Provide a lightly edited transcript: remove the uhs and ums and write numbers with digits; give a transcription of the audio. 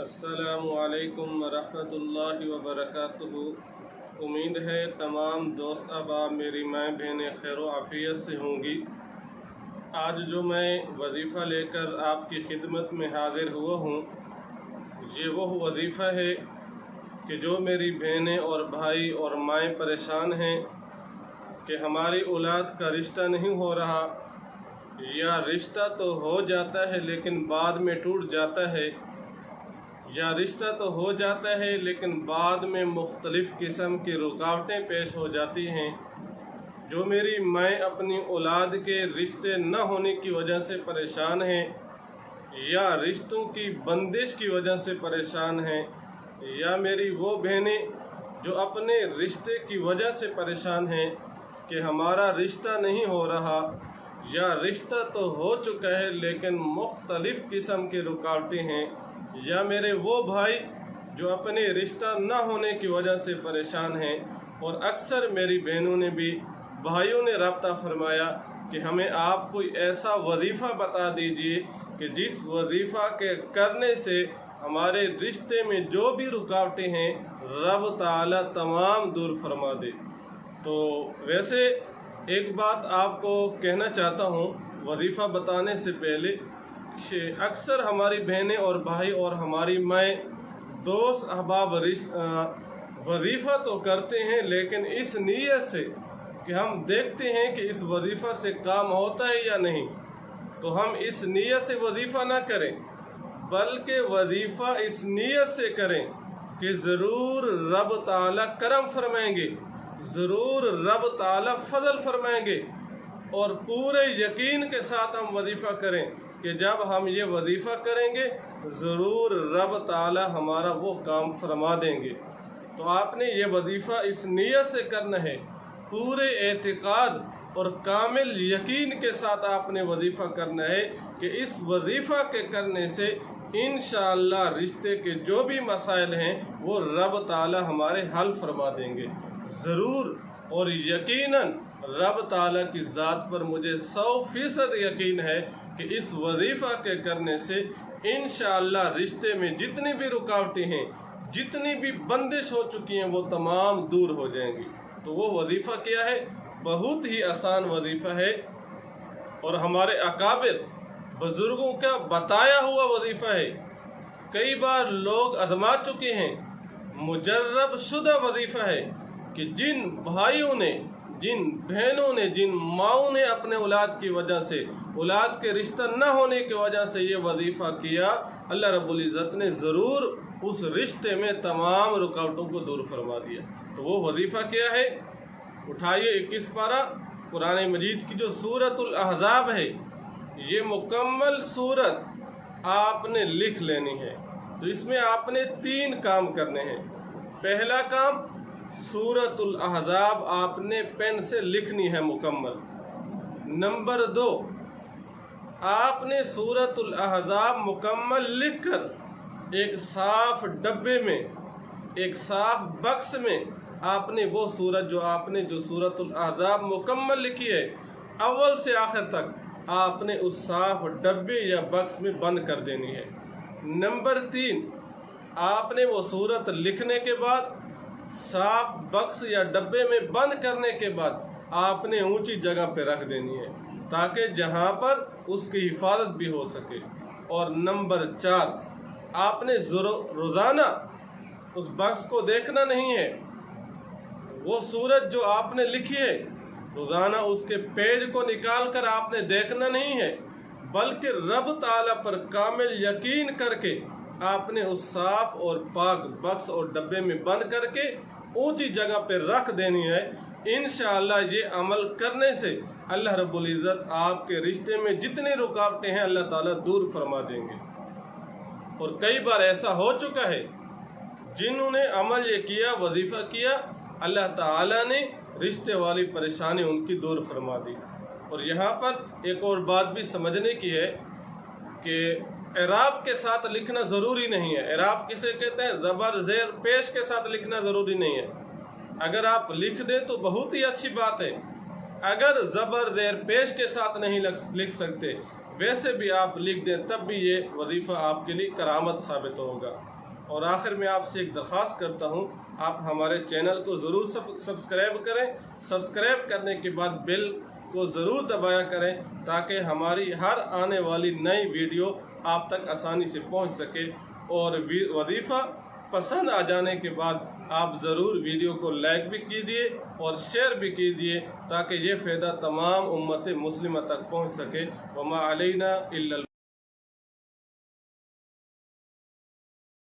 السلام علیکم ورحمۃ اللہ وبرکاتہ۔ امید ہے تمام دوست احباب میری مائیں بہنیں خیر و عافیت سے ہوں گی۔ آج جو میں وظیفہ لے کر آپ کی خدمت میں حاضر ہوا ہوں، یہ وہ وظیفہ ہے کہ جو میری بہنیں اور بھائی اور مائیں پریشان ہیں کہ ہماری اولاد کا رشتہ نہیں ہو رہا، یا رشتہ تو ہو جاتا ہے لیکن بعد میں ٹوٹ جاتا ہے، یا رشتہ تو ہو جاتا ہے لیکن بعد میں مختلف قسم کی رکاوٹیں پیش ہو جاتی ہیں۔ جو میری مائیں اپنی اولاد کے رشتے نہ ہونے کی وجہ سے پریشان ہیں، یا رشتوں کی بندش کی وجہ سے پریشان ہیں، یا میری وہ بہنیں جو اپنے رشتے کی وجہ سے پریشان ہیں کہ ہمارا رشتہ نہیں ہو رہا، یا رشتہ تو ہو چکا ہے لیکن مختلف قسم کی رکاوٹیں ہیں، یا میرے وہ بھائی جو اپنے رشتہ نہ ہونے کی وجہ سے پریشان ہیں۔ اور اکثر میری بہنوں نے بھی بھائیوں نے رابطہ فرمایا کہ ہمیں آپ کوئی ایسا وظیفہ بتا دیجئے کہ جس وظیفہ کے کرنے سے ہمارے رشتے میں جو بھی رکاوٹیں ہیں رب تعالی تمام دور فرما دے۔ تو ویسے ایک بات آپ کو کہنا چاہتا ہوں وظیفہ بتانے سے پہلے، اکثر ہماری بہنیں اور بھائی اور ہماری مائیں دوست احباب وظیفہ تو کرتے ہیں لیکن اس نیت سے کہ ہم دیکھتے ہیں کہ اس وظیفہ سے کام ہوتا ہے یا نہیں، تو ہم اس نیت سے وظیفہ نہ کریں بلکہ وظیفہ اس نیت سے کریں کہ ضرور رب تعالی کرم فرمائیں گے، ضرور رب تعالی فضل فرمائیں گے، اور پورے یقین کے ساتھ ہم وظیفہ کریں کہ جب ہم یہ وظیفہ کریں گے ضرور رب تعالی ہمارا وہ کام فرما دیں گے۔ تو آپ نے یہ وظیفہ اس نیت سے کرنا ہے، پورے اعتقاد اور کامل یقین کے ساتھ آپ نے وظیفہ کرنا ہے کہ اس وظیفہ کے کرنے سے انشاءاللہ رشتے کے جو بھی مسائل ہیں وہ رب تعالی ہمارے حل فرما دیں گے ضرور۔ اور یقیناً رب تعالی کی ذات پر مجھے 100% یقین ہے کہ اس وظیفہ کے کرنے سے انشاءاللہ رشتے میں جتنی بھی رکاوٹیں ہیں، جتنی بھی بندش ہو چکی ہیں وہ تمام دور ہو جائیں گی۔ تو وہ وظیفہ کیا ہے؟ بہت ہی آسان وظیفہ ہے اور ہمارے اکابر بزرگوں کا بتایا ہوا وظیفہ ہے، کئی بار لوگ آزما چکے ہیں، مجرب شدہ وظیفہ ہے کہ جن بھائیوں نے، جن بہنوں نے، جن ماؤں نے اپنے اولاد کی وجہ سے، اولاد کے رشتہ نہ ہونے کی وجہ سے یہ وظیفہ کیا، اللہ رب العزت نے ضرور اس رشتے میں تمام رکاوٹوں کو دور فرما دیا۔ تو وہ وظیفہ کیا ہے؟ اٹھائیے 21 پارہ قرآن مجید کی جو سورۃ الاحزاب ہے، یہ مکمل سورت آپ نے لکھ لینی ہے۔ تو اس میں آپ نے 3 کام کرنے ہیں۔ پہلا کام، سورۃ الاحزاب آپ نے پین سے لکھنی ہے مکمل۔ نمبر 2، آپ نے سورۃ الاحزاب مکمل لکھ کر ایک صاف ڈبے میں، ایک صاف بکس میں آپ نے وہ سورت جو سورۃ الاحزاب مکمل لکھی ہے اول سے آخر تک آپ نے اس صاف ڈبے یا بکس میں بند کر دینی ہے۔ نمبر 3، آپ نے وہ سورت لکھنے کے بعد صاف بکس یا ڈبے میں بند کرنے کے بعد آپ نے اونچی جگہ پہ رکھ دینی ہے تاکہ جہاں پر اس کی حفاظت بھی ہو سکے۔ اور نمبر 4، آپ نے روزانہ اس بکس کو دیکھنا نہیں ہے، وہ سورت جو آپ نے لکھی ہے روزانہ اس کے پیج کو نکال کر آپ نے دیکھنا نہیں ہے، بلکہ رب تعالی پر کامل یقین کر کے آپ نے اس صاف اور پاک بکس اور ڈبے میں بند کر کے اونچی جگہ پہ رکھ دینی ہے۔ انشاءاللہ یہ عمل کرنے سے اللہ رب العزت آپ کے رشتے میں جتنی رکاوٹیں ہیں اللہ تعالیٰ دور فرما دیں گے۔ اور کئی بار ایسا ہو چکا ہے جنہوں نے عمل یہ کیا، وظیفہ کیا، اللہ تعالیٰ نے رشتے والی پریشانی ان کی دور فرما دی۔ اور یہاں پر ایک اور بات بھی سمجھنے کی ہے کہ اعراب کے ساتھ لکھنا ضروری نہیں ہے۔ اعراب کسے کہتے ہیں؟ زبر زیر پیش کے ساتھ لکھنا ضروری نہیں ہے۔ اگر آپ لکھ دیں تو بہت ہی اچھی بات ہے، اگر زبر زیر پیش کے ساتھ نہیں لکھ سکتے، ویسے بھی آپ لکھ دیں تب بھی یہ وظیفہ آپ کے لیے کرامت ثابت ہوگا۔ اور آخر میں آپ سے ایک درخواست کرتا ہوں، آپ ہمارے چینل کو ضرور سبسکرائب کریں، سبسکرائب کرنے کے بعد بیل کو ضرور دبایا کریں تاکہ ہماری ہر آنے والی نئی ویڈیو آپ تک آسانی سے پہنچ سکے۔ اور وظیفہ پسند آ جانے کے بعد آپ ضرور ویڈیو کو لائک بھی کیجئے اور شیئر بھی کیجئے تاکہ یہ فائدہ تمام امت مسلمہ تک پہنچ سکے۔ وما علینا الا